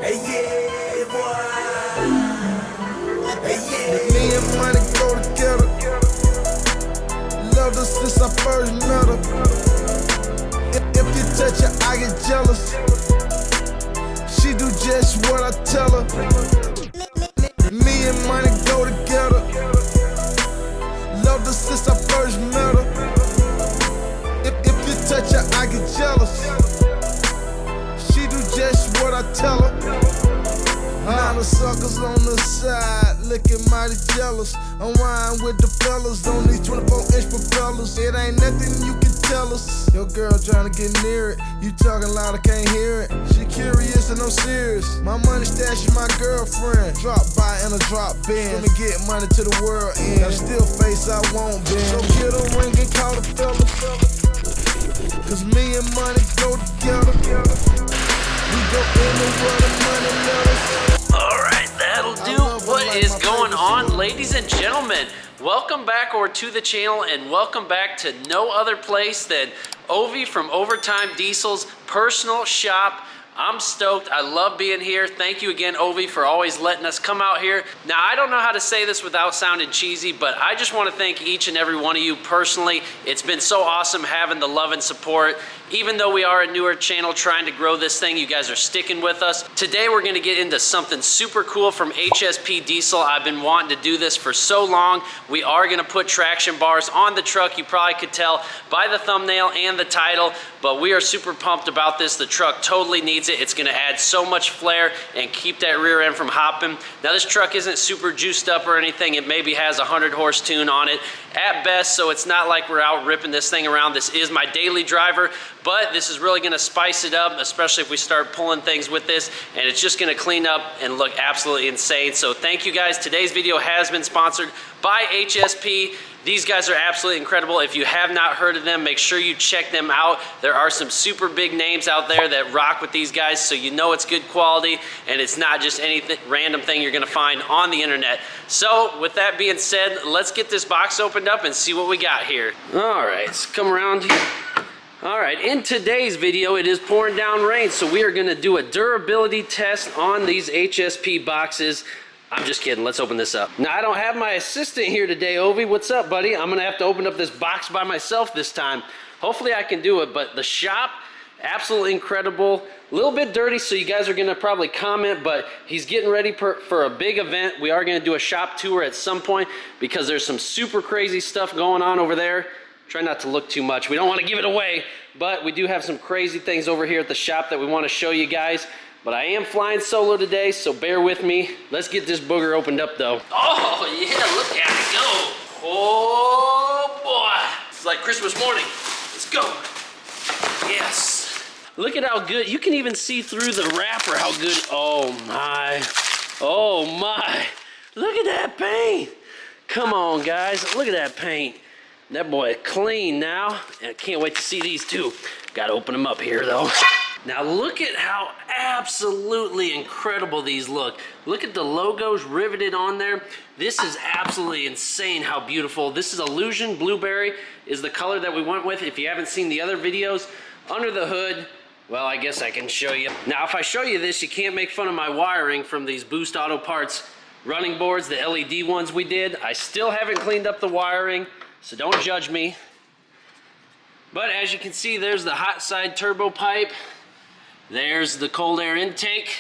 Hey, yeah, boy. Hey, yeah. Me and money go together. Loved her since I first met her. If you touch her, I get jealous. She do just what I tell her. Me and money go together. Loved her since I first met her. If you touch her, I get jealous. She do just what I tell her. Now the suckers on the side, looking mighty jealous. I'm riding with the fellas on these 24-inch propellers. It ain't nothing you can tell us. Your girl trying to get near it. You talking loud, I can't hear it. She curious and I'm serious. My money stash is my girlfriend. Drop by in a drop bin. Let me get money to the world end. I still face I won't bend. So get a ring and call the fella. Cause me and money go together. We go anywhere the money let us. Alright, that'll do. What is going on, ladies and gentlemen? Welcome back to the channel, and welcome back to no other place than Ovi from Overtime Diesel's personal shop. I'm stoked. I love being here. Thank you again, Ovi, for always letting us come out here. Now, I don't know how to say this without sounding cheesy, but I just want to thank each and every one of you personally. It's been so awesome having the love and support. Even though we are a newer channel trying to grow this thing, you guys are sticking with us. Today, we're going to get into something super cool from HSP Diesel. I've been wanting to do this for so long. We are going to put traction bars on the truck. You probably could tell by the thumbnail and the title, but we are super pumped about this. The truck totally needs it. It's going to add so much flair and keep that rear end from hopping. Now, this truck isn't super juiced up or anything. It maybe has a 100-horse tune on it at best, so it's not like we're out ripping this thing around. This is my daily driver, but this is really going to spice it up, especially if we start pulling things with this, and it's just going to clean up and look absolutely insane. So thank you guys. Today's video has been sponsored by HSP. These guys are absolutely incredible. If you have not heard of them, make sure you check them out. There are some super big names out there that rock with these guys, so you know it's good quality and it's not just any random thing you're gonna find on the internet. So with that being said, let's get this box opened up and see what we got here. All right, let's come around here. All right, in today's video, it is pouring down rain, so we are gonna do a durability test on these HSP boxes. I'm just kidding, let's open this up. Now, I don't have my assistant here today, Ovi. What's up, buddy? I'm gonna have to open up this box by myself this time. Hopefully I can do it, but the shop, absolutely incredible. A little bit dirty, so you guys are gonna probably comment, but he's getting ready for a big event. We are gonna do a shop tour at some point because there's some super crazy stuff going on over there. Try not to look too much. We don't wanna give it away, but we do have some crazy things over here at the shop that we wanna show you guys. But I am flying solo today, so bear with me. Let's get this booger opened up, though. Oh, yeah, look at it go. Oh, boy. It's like Christmas morning. Let's go. Yes. Look at how good. You can even see through the wrapper how good. Oh, my. Oh, my. Look at that paint. Come on, guys. Look at that paint. That boy is clean now. And I can't wait to see these, too. Got to open them up here, though. Now look at how absolutely incredible these look. Look at the logos riveted on there. This is absolutely insane how beautiful. This is Illusion Blueberry is the color that we went with. If you haven't seen the other videos, under the hood, well, I guess I can show you. Now if I show you this, you can't make fun of my wiring from these Boost Auto Parts running boards, the LED ones we did. I still haven't cleaned up the wiring, so don't judge me. But as you can see, there's the hot side turbo pipe. There's the cold air intake,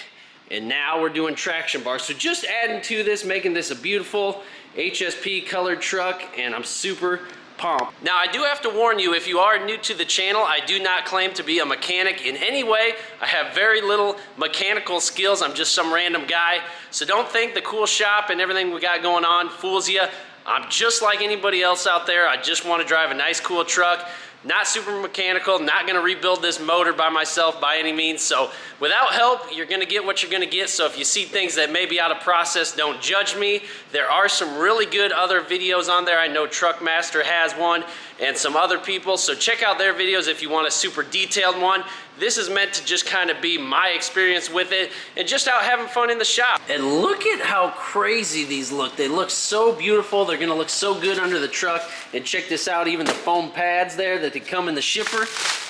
and now we're doing traction bars. So just adding to this, making this a beautiful HSP colored truck, and I'm super pumped. Now I do have to warn you, if you are new to the channel, I do not claim to be a mechanic in any way. I have very little mechanical skills. I'm just some random guy. So don't think the cool shop and everything we got going on fools you. I'm just like anybody else out there. I just want to drive a nice, cool truck. Not super mechanical, not gonna rebuild this motor by myself by any means. So without help, you're gonna get what you're gonna get. So if you see things that may be out of process, don't judge me. There are some really good other videos on there. I know Truckmaster has one and some other people. So check out their videos if you want a super detailed one. This is meant to just kind of be my experience with it and just out having fun in the shop. And look at how crazy these look. They look so beautiful. They're gonna look so good under the truck. And check this out, even the foam pads there that they come in the shipper.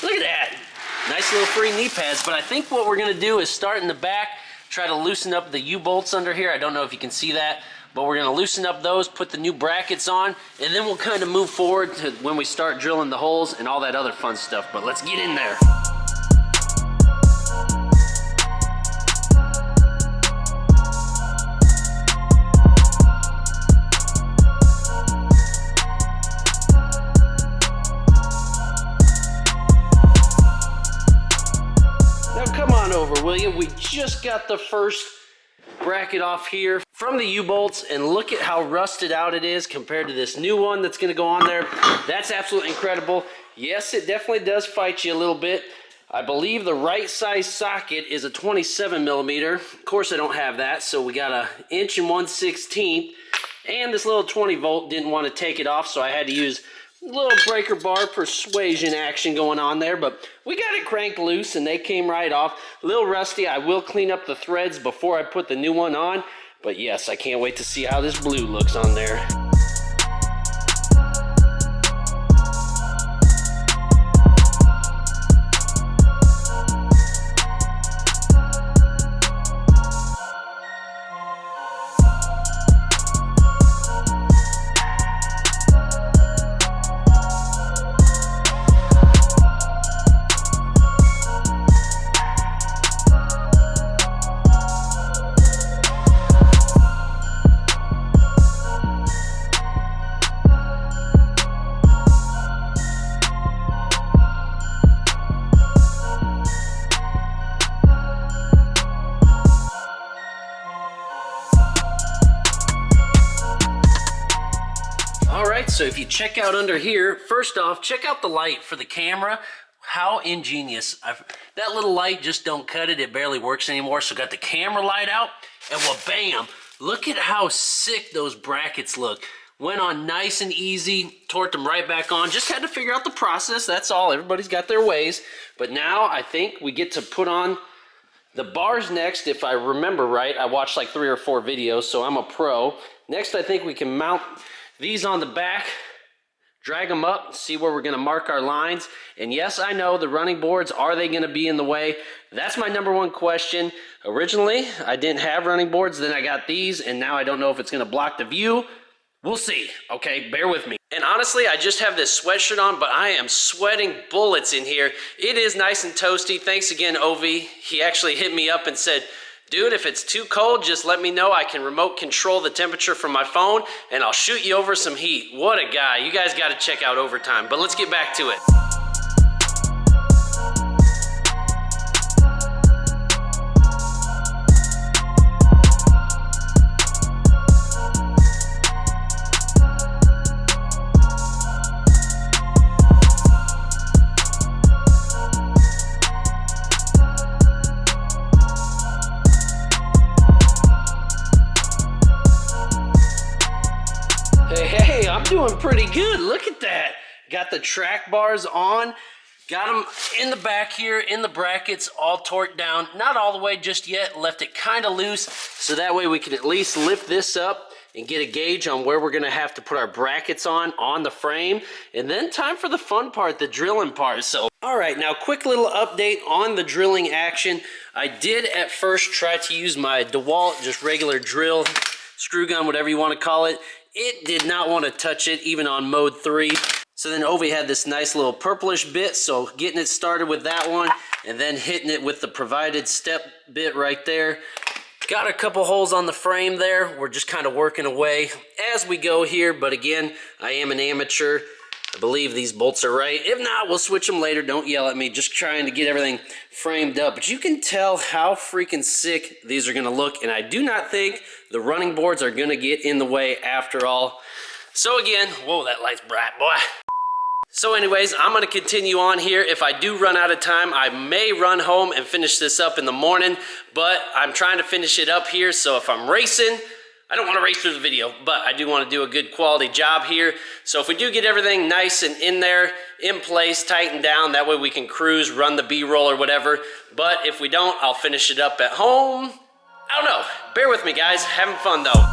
Look at that. Nice little free knee pads. But I think what we're gonna do is start in the back. try to loosen up the U-bolts under here. I don't know if you can see that, but we're gonna loosen up those, put the new brackets on, and then we'll kind of move forward to when we start drilling the holes and all that other fun stuff. But let's get in there. William, we just got the first bracket off here from the U-bolts, and look at how rusted out it is compared to this new one that's going to go on there. That's absolutely incredible. Yes, it definitely does fight you a little bit. I believe the right size socket is a 27 millimeter. Of course I don't have that, so we got 1 1/16", and this little 20 volt didn't want to take it off, so I had to use a little breaker bar persuasion action going on there, but we got it cranked loose and they came right off. A little rusty. I will clean up the threads before I put the new one on, but yes, I can't wait to see how this blue looks on there. So if you check out under here, first off, check out the light for the camera. How ingenious. That little light just don't cut it. It barely works anymore. So got the camera light out, and well, bam, look at how sick those brackets look. Went on nice and easy, torqued them right back on. Just had to figure out the process, that's all. Everybody's got their ways. But now I think we get to put on the bars next. If I remember right, I watched like 3 or 4 videos, so I'm a pro. Next, I think we can mount these on the back, drag them up, see where we're gonna mark our lines. And yes, I know the running boards, are they gonna be in the way? That's my #1 question. Originally, I didn't have running boards, then I got these, and now I don't know if it's gonna block the view. We'll see, okay, bear with me. And honestly, I just have this sweatshirt on, but I am sweating bullets in here. It is nice and toasty. Thanks again, Ovi. He actually hit me up and said, dude, if it's too cold, just let me know. I can remote control the temperature from my phone, and I'll shoot you over some heat. What a guy. You guys got to check out Overtime. But let's get back to it. Hey, I'm doing pretty good. Look at that. Got the track bars on. Got them in the back here, in the brackets, all torqued down. Not all the way just yet. Left it kind of loose, so that way we can at least lift this up and get a gauge on where we're going to have to put our brackets on the frame. And then time for the fun part, the drilling part. So, all right, now quick little update on the drilling action. I did at first try to use my DeWalt, just regular drill, screw gun, whatever you want to call it. It did not want to touch it, even on mode 3. So then Ovi had this nice little purplish bit, so getting it started with that one, and then hitting it with the provided step bit right there. Got a couple holes on the frame there. We're just kind of working away as we go here, but again, I am an amateur. I believe these bolts are right. If not, we'll switch them later. Don't yell at me. Just trying to get everything framed up. But you can tell how freaking sick these are going to look. And I do not think the running boards are going to get in the way after all. So again, whoa, that light's bright, boy. So anyways, I'm going to continue on here. If I do run out of time, I may run home and finish this up in the morning. But I'm trying to finish it up here. So if I'm racing, I don't want to race through the video, but I do want to do a good quality job here. So if we do get everything nice and in there, in place, tightened down, that way we can cruise, run the B-roll or whatever. But if we don't, I'll finish it up at home. I don't know. Bear with me, guys. Having fun, though.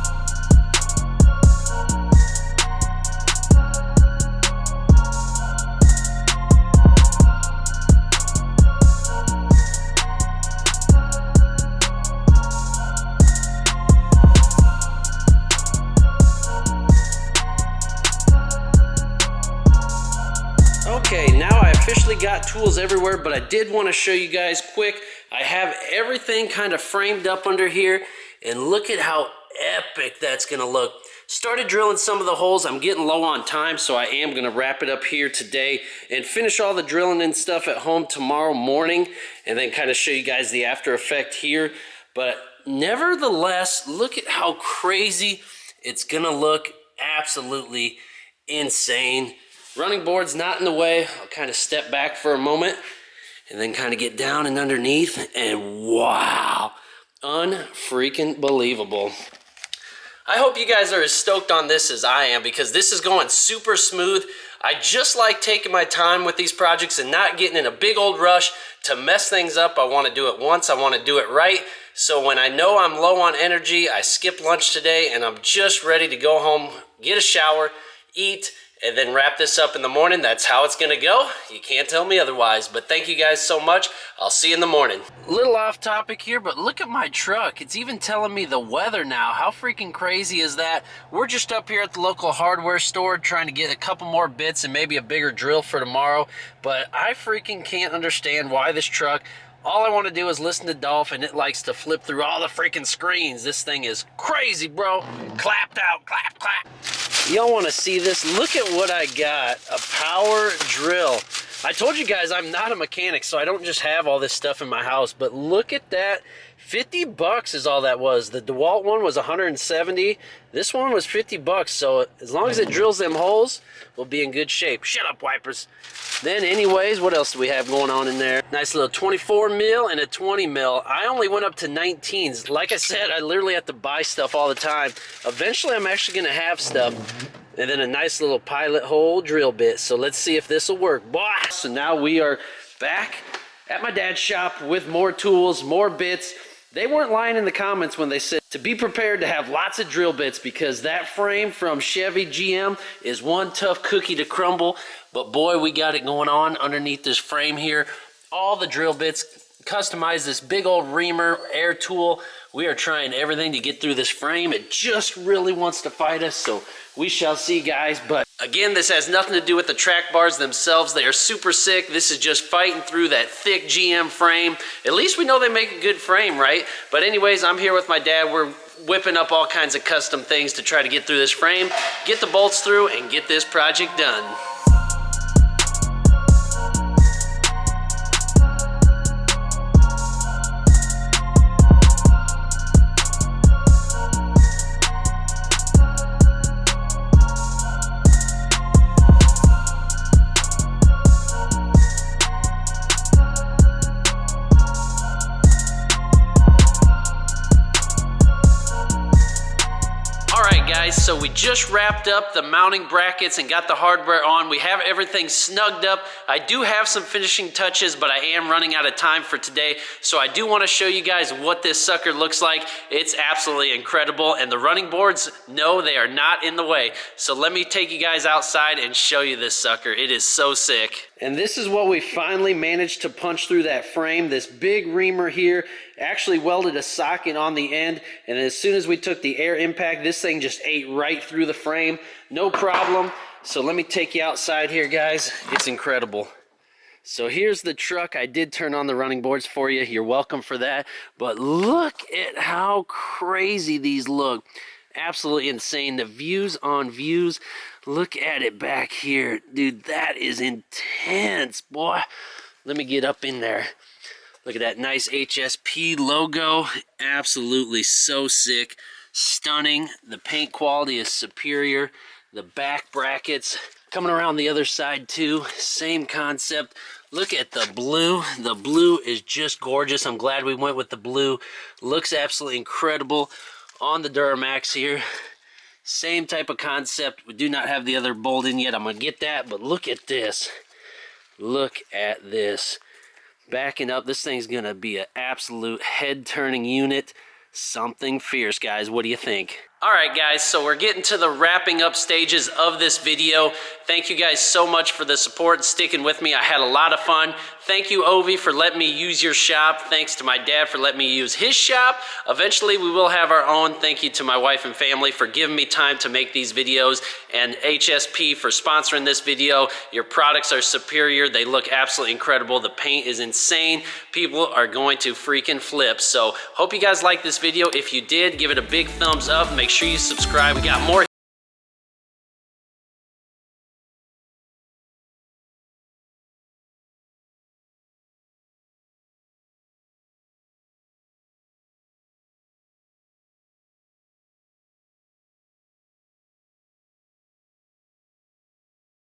got tools everywhere, but I did want to show you guys quick. I have everything kind of framed up under here, and look at how epic that's gonna look. Started drilling some of the holes. I'm getting low on time, so I am gonna wrap it up here today and finish all the drilling and stuff at home tomorrow morning, and then kind of show you guys the after effect here. But nevertheless, look at how crazy it's gonna look. Absolutely insane. Running board's not in the way. I'll kind of step back for a moment and then kind of get down and underneath, and wow, unfreaking believable. I hope you guys are as stoked on this as I am, because this is going super smooth. I just like taking my time with these projects and not getting in a big old rush to mess things up. I want to do it once. I want to do it right. So when I know I'm low on energy, I skip lunch today and I'm just ready to go home, get a shower, eat, and then wrap this up in the morning. That's how it's gonna go. You can't tell me otherwise. But thank you guys so much. I'll see you in the morning. A little off topic here, but look at my truck. It's even telling me the weather now. How freaking crazy is that? We're just up here at the local hardware store trying to get a couple more bits and maybe a bigger drill for tomorrow. But I freaking can't understand why this truck, all I want to do is listen to Dolph, and it likes to flip through all the freaking screens. This thing is crazy, bro. Clapped out, clap, clap. Y'all want to see this? Look at what I got, a power drill. I told you guys I'm not a mechanic, so I don't just have all this stuff in my house, but look at that. 50 bucks is all that was. The DeWalt one was 170. This one was 50 bucks, so as long as it drills them holes, we'll be in good shape. Shut up, wipers. Then anyways, what else do we have going on in there? Nice little 24 mil and a 20 mil. I only went up to 19s. Like I said, I literally have to buy stuff all the time. Eventually, I'm actually gonna have stuff. And then a nice little pilot hole drill bit. So let's see if this will work. Boy. So now we are back at my dad's shop with more tools, more bits. They weren't lying in the comments when they said to be prepared to have lots of drill bits, because that frame from Chevy GM is one tough cookie to crumble. But boy, we got it going on underneath this frame here. All the drill bits, customize this big old reamer air tool. We are trying everything to get through this frame. It just really wants to fight us, so we shall see, guys. But again, this has nothing to do with the track bars themselves. They are super sick. This is just fighting through that thick GM frame. At least we know they make a good frame, right? But anyways, I'm here with my dad. We're whipping up all kinds of custom things to try to get through this frame, get the bolts through, and get this project done. So we just wrapped up the mounting brackets and got the hardware on. We have everything snugged up. I do have some finishing touches, but I am running out of time for today. So I do want to show you guys what this sucker looks like. It's absolutely incredible. And the running boards, no, they are not in the way. So let me take you guys outside and show you this sucker. It is so sick. And this is what we finally managed to punch through that frame. This big reamer here actually welded a socket on the end, and as soon as we took the air impact, this thing just ate right through the frame. No problem. So let me take you outside here, guys. It's incredible. So here's the truck. I did turn on the running boards for you. You're welcome for that. But look at how crazy these look. Absolutely insane. The views on views. Look at it back here. Dude, that is intense, boy. Let me get up in there. Look at that nice HSP logo. Absolutely so sick. Stunning. The paint quality is superior. The back brackets coming around the other side too. Same concept. Look at the blue. The blue is just gorgeous. I'm glad we went with the blue. Looks absolutely incredible on the Duramax here. Same type of concept. We do not have the other bolt in yet. I'm going to get that, but look at this. Look at this. Backing up, this thing's going to be an absolute head-turning unit. Something fierce, guys. What do you think? All right, guys, so we're getting to the wrapping up stages of this video. Thank you guys so much for the support and sticking with me. I had a lot of fun. Thank you, Ovi, for letting me use your shop. Thanks to my dad for letting me use his shop. Eventually, we will have our own. Thank you to my wife and family for giving me time to make these videos, and HSP for sponsoring this video. Your products are superior. They look absolutely incredible. The paint is insane. People are going to freaking flip. So hope you guys liked this video. If you did, give it a big thumbs up. Make sure you subscribe. We got more